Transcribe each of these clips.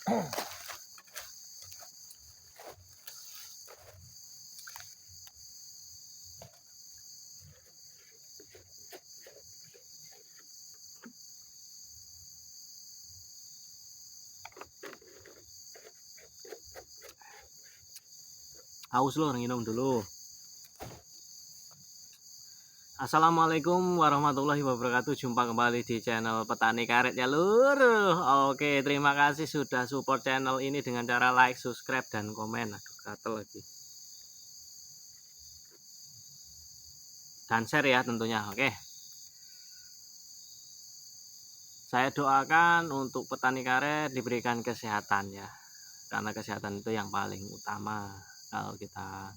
Haus loh, minum dulu. Assalamualaikum warahmatullahi wabarakatuh. Jumpa kembali di channel Petani Karet ya lur. Oke, terima kasih sudah support channel ini dengan cara like, subscribe, dan komen. Aduh, gatel lagi. Dan share ya tentunya. Oke. Saya doakan untuk petani karet diberikan kesehatan ya. Karena kesehatan itu yang paling utama. Kalau kita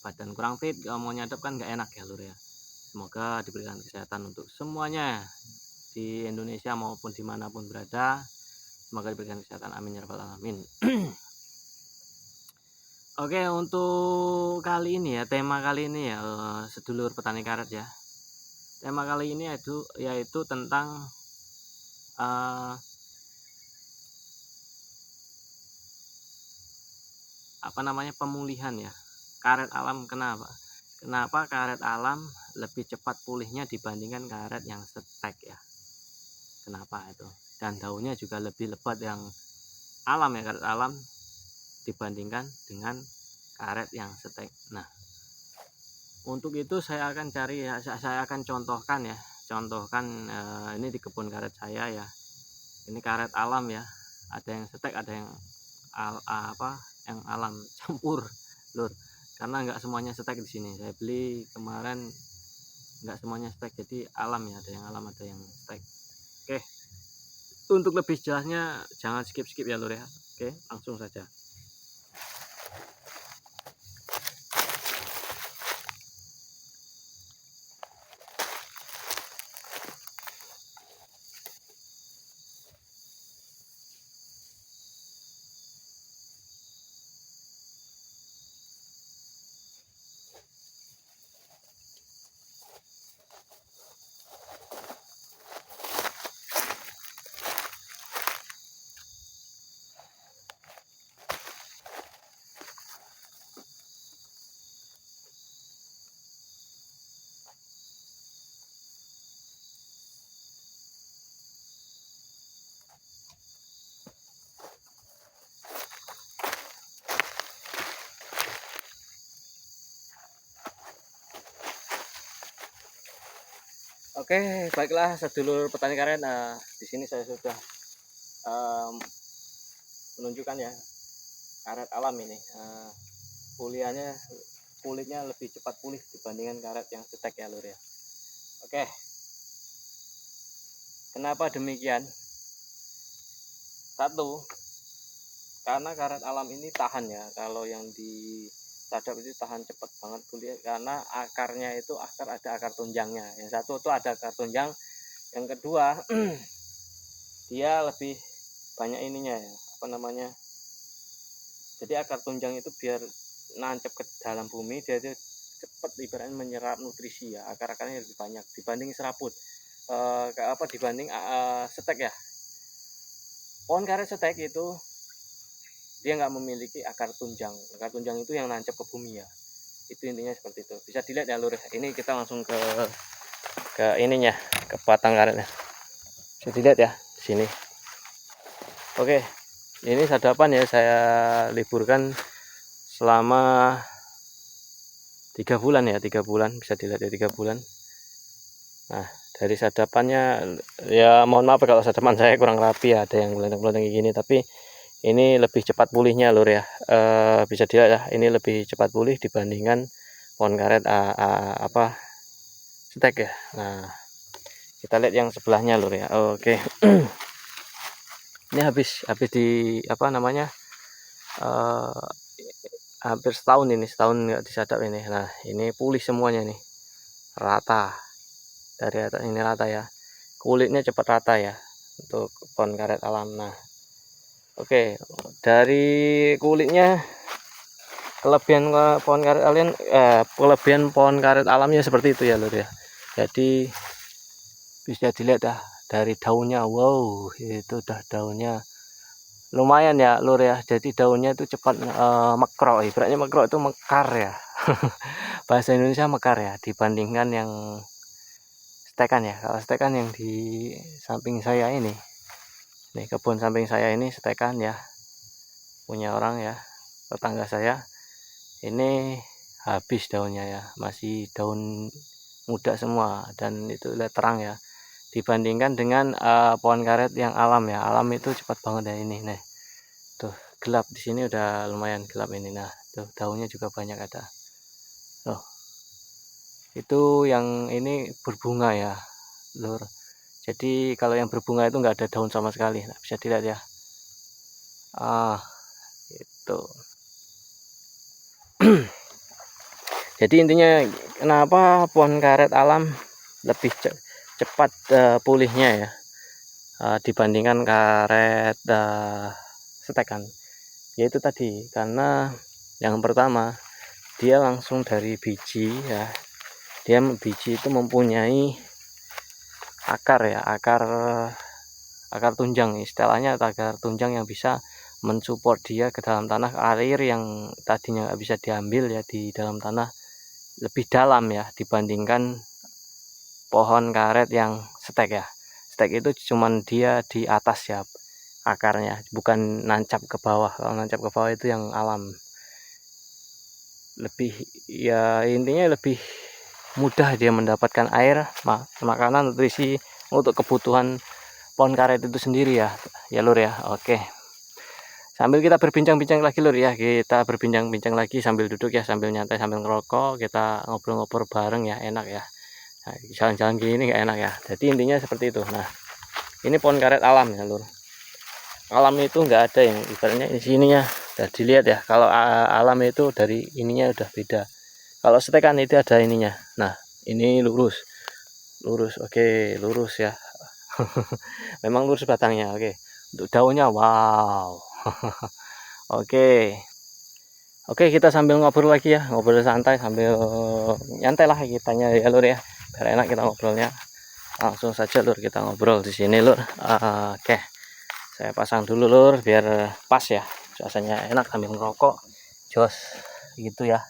badan kurang fit, kalau mau nyadap kan nggak enak ya lur ya. Semoga diberikan kesehatan untuk semuanya di Indonesia maupun dimanapun berada. Semoga diberikan kesehatan, amin ya rabbal alamin. Oke, untuk kali ini ya, tema kali ini ya, sedulur petani karet ya. Tema kali ini yaitu tentang pemulihan ya, karet alam. Kenapa karet alam lebih cepat pulihnya dibandingkan karet yang setek ya? Kenapa itu? Dan daunnya juga lebih lebat yang alam ya, karet alam dibandingkan dengan karet yang setek. Nah, untuk itu saya akan contohkan ini di kebun karet saya ya. Ini karet alam ya. Ada yang setek, ada yang yang alam campur, lur. Karena nggak semuanya setek di sini. Saya beli kemarin nggak semuanya setek, jadi alam ya, ada yang alam, ada yang setek. Oke, untuk lebih jelasnya jangan skip ya lur ya. Oke, langsung saja. Oke, baiklah sedulur petani karet. Di sini saya sudah menunjukkan ya karet alam ini. Kulitnya lebih cepat pulih dibandingkan karet yang setek ya lur ya. Oke, kenapa demikian? Satu, karena karet alam ini tahan ya. Kalau yang di sadap itu tahan cepat banget pulih karena akarnya itu ada akar tunjangnya. Yang satu itu ada akar tunjang, yang kedua dia lebih banyak ininya ya, jadi akar tunjang itu biar nancep ke dalam bumi, dia itu cepat ibaratnya menyerap nutrisi ya, akar-akarnya lebih banyak dibanding serabut, dibanding setek ya. Pohon karet setek itu dia nggak memiliki akar tunjang itu yang nancep ke bumi ya. Itu intinya seperti itu. Bisa dilihat ya lur. Ini kita langsung ke ininya, ke batang karetnya. Bisa dilihat ya di sini. Oke, ini sadapan ya, saya liburkan selama 3 bulan ya, 3 bulan, bisa dilihat ya, 3 bulan. Nah, dari sadapannya ya mohon maaf kalau sadapan saya kurang rapi ya, ada yang melenteng-melenteng kayak gini, tapi ini lebih cepat pulihnya lur ya. Bisa dilihat ya, ini lebih cepat pulih dibandingkan pohon karet setek ya. Nah, kita lihat yang sebelahnya lur ya. Oke. Ini habis di hampir setahun nggak disadap ini. Nah, ini pulih semuanya nih, rata dari atas ini, rata ya, kulitnya cepat rata ya untuk pohon karet alam. Nah, oke, dari kulitnya kelebihan pohon karet alamnya seperti itu ya lur ya. Jadi bisa dilihat dah dari daunnya, wow, itu udah daunnya lumayan ya lur ya, jadi daunnya itu cepat mekrok, ibaratnya mekrok itu mekar ya. Bahasa Indonesia mekar ya, dibandingkan yang stekan ya. Kalau stekan yang di samping saya ini, nih kebun samping saya ini stekan ya, punya orang ya, tetangga saya. Ini habis daunnya ya, masih daun muda semua, dan itu lihat terang ya, dibandingkan dengan pohon karet yang alam ya. Alam itu cepat banget ya. Ini nih tuh gelap di sini, udah lumayan gelap ini. Nah tuh daunnya juga banyak ada. Loh, itu yang ini berbunga ya lur. Jadi kalau yang berbunga itu nggak ada daun sama sekali. Nah, bisa dilihat ya. Itu. Jadi intinya kenapa pohon karet alam lebih cepat pulihnya ya, dibandingkan karet stekan. Yaitu tadi karena yang pertama dia langsung dari biji ya. Dia biji itu mempunyai akar ya, akar tunjang istilahnya, akar tunjang yang bisa mensupport dia ke dalam tanah. Air yang tadinya nggak bisa diambil ya di dalam tanah lebih dalam ya, dibandingkan pohon karet yang stek ya. Stek itu cuman dia di atas ya akarnya, bukan nancap ke bawah. Kalau nancap ke bawah itu yang alam. Lebih ya, intinya lebih mudah dia mendapatkan air, makanan, nutrisi untuk kebutuhan pohon karet itu sendiri ya lur ya. Oke, sambil kita berbincang-bincang lagi lur ya, kita berbincang-bincang lagi sambil duduk ya, sambil nyantai, sambil ngerokok, kita ngobrol-ngobrol bareng ya, enak ya. Nah, jalan-jalan gini nggak enak ya. Jadi intinya seperti itu. Nah, ini pohon karet alam ya lur. Alam itu nggak ada yang ibaratnya di sininya udah dilihat ya. Kalau alam itu dari ininya udah beda. Kalau stekan itu ada ininya. Nah, ini lurus. Lurus. Oke, lurus ya. Memang lurus batangnya. Oke. Untuk daunnya wow. Oke. Oke, kita sambil ngobrol lagi ya, ngobrol santai sambil nyantai lah kitanya ya lur ya. Biar enak kita ngobrolnya. Langsung saja lur kita ngobrol di sini lur. Oke. Saya pasang dulu lur biar pas ya. Suasananya enak sambil ngerokok. Jos gitu ya.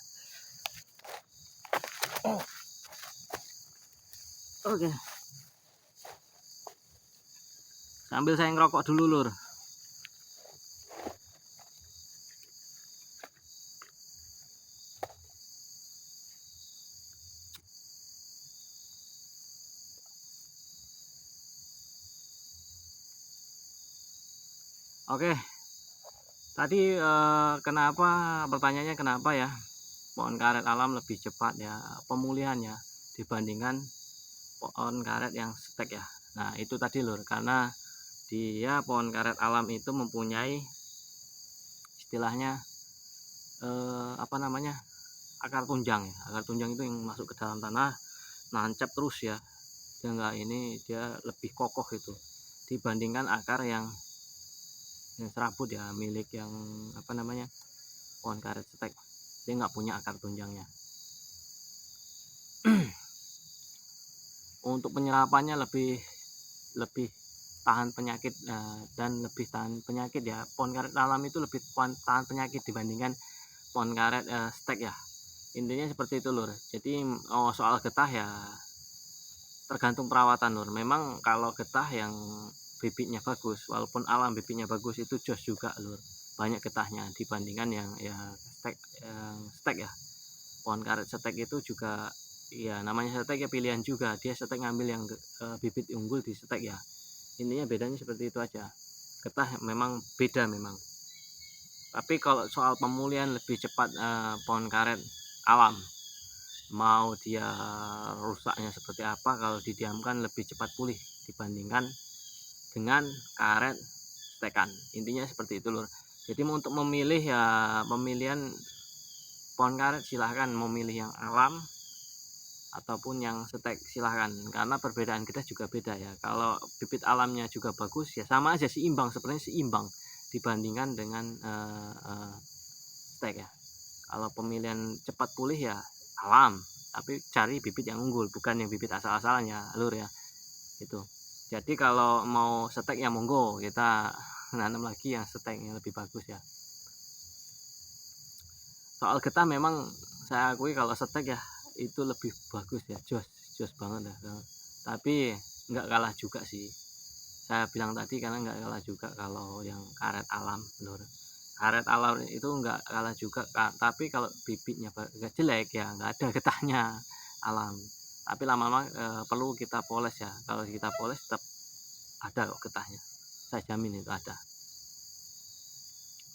Oke. Sambil saya ngerokok dulu lur. Oke. Tadi kenapa, pertanyaannya kenapa ya pohon karet alam lebih cepat ya pemulihannya dibandingkan pohon karet yang stek ya. Nah, itu tadi lur, karena dia pohon karet alam itu mempunyai istilahnya apa namanya, akar tunjang ya. Akar tunjang itu yang masuk ke dalam tanah nancap terus ya. Dia enggak, ini dia lebih kokoh itu dibandingkan akar yang serabut ya, milik yang apa namanya, pohon karet stek. Dia nggak punya akar tunjangnya. Untuk penyerapannya lebih tahan penyakit dan lebih tahan penyakit ya. Pohon karet alam itu lebih tahan penyakit dibandingkan pohon karet stek ya. Intinya seperti itu lur. Jadi soal getah ya tergantung perawatan lur. Memang kalau getah yang bibitnya bagus, walaupun alam bibitnya bagus, itu jos juga lur, banyak getahnya dibandingkan yang stek ya. Pohon karet stek itu juga ya, namanya stek ya pilihan juga, dia stek ngambil yang bibit unggul di stek ya. Intinya bedanya seperti itu aja, getah memang beda memang. Tapi kalau soal pemulihan lebih cepat pohon karet alam, mau dia rusaknya seperti apa, kalau didiamkan lebih cepat pulih dibandingkan dengan karet stekan. Intinya seperti itu lur. Jadi untuk memilih ya, pemilihan pohon karet silahkan memilih yang alam ataupun yang stek silahkan, karena perbedaan kita juga beda ya. Kalau bibit alamnya juga bagus ya sama aja, seimbang, sebenarnya seimbang dibandingkan dengan stek ya. Kalau pemilihan cepat pulih ya alam, tapi cari bibit yang unggul, bukan yang bibit asal-asalannya lur ya. Itu. Jadi kalau mau stek ya monggo, kita nanam lagi yang stek yang lebih bagus ya. Soal getah memang saya akui kalau stek ya itu lebih bagus ya, jos banget ya. Tapi nggak kalah juga sih. Saya bilang tadi karena nggak kalah juga kalau yang karet alam, lur. Karet alam itu nggak kalah juga, tapi kalau bibitnya jelek ya nggak ada getahnya alam. Tapi lama-lama perlu kita poles ya. Kalau kita poles tetap ada kok getahnya. Saya jamin itu ada.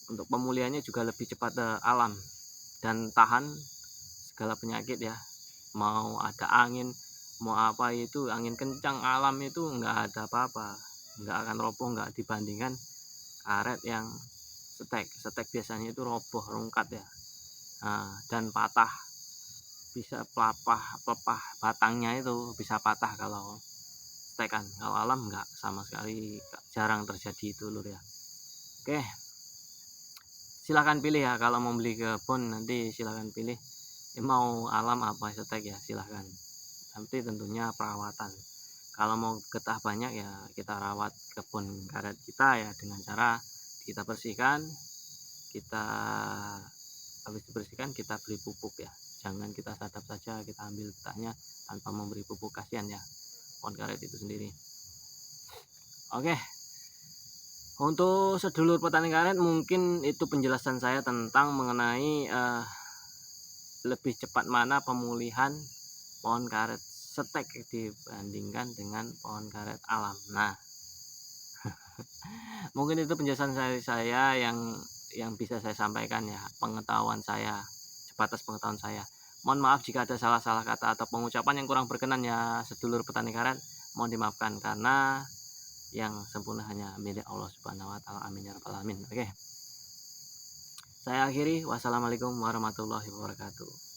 Untuk pemulihannya juga lebih cepat alam dan tahan segala penyakit ya. Mau ada angin, mau apa itu, angin kencang alam itu nggak ada apa-apa, nggak akan roboh, nggak dibandingkan karet yang stek biasanya itu roboh, rungkat ya, dan patah, bisa pelepah batangnya itu bisa patah kalau stekan. Kalau alam nggak, sama sekali jarang terjadi itu lur ya. Oke, silahkan pilih ya kalau mau beli kebun, nanti silahkan pilih mau alam apa stek ya, silahkan. Nanti tentunya perawatan, kalau mau getah banyak ya kita rawat kebun karet kita ya dengan cara kita bersihkan, kita habis dibersihkan kita beri pupuk ya. Jangan kita sadap saja kita ambil getahnya tanpa memberi pupuk, kasihan ya pohon karet itu sendiri. Oke, untuk sedulur petani karet mungkin itu penjelasan saya tentang mengenai lebih cepat mana pemulihan pohon karet stek dibandingkan dengan pohon karet alam. Nah, mungkin itu penjelasan saya yang bisa saya sampaikan ya, pengetahuan saya, sebatas pengetahuan saya. Mohon maaf jika ada salah-salah kata atau pengucapan yang kurang berkenan ya sedulur petani karet, mohon dimaafkan karena yang sempurna hanya milik Allah Subhanahu wa taala. Amin ya rabbal alamin. Oke. Saya akhiri, wassalamualaikum warahmatullahi wabarakatuh.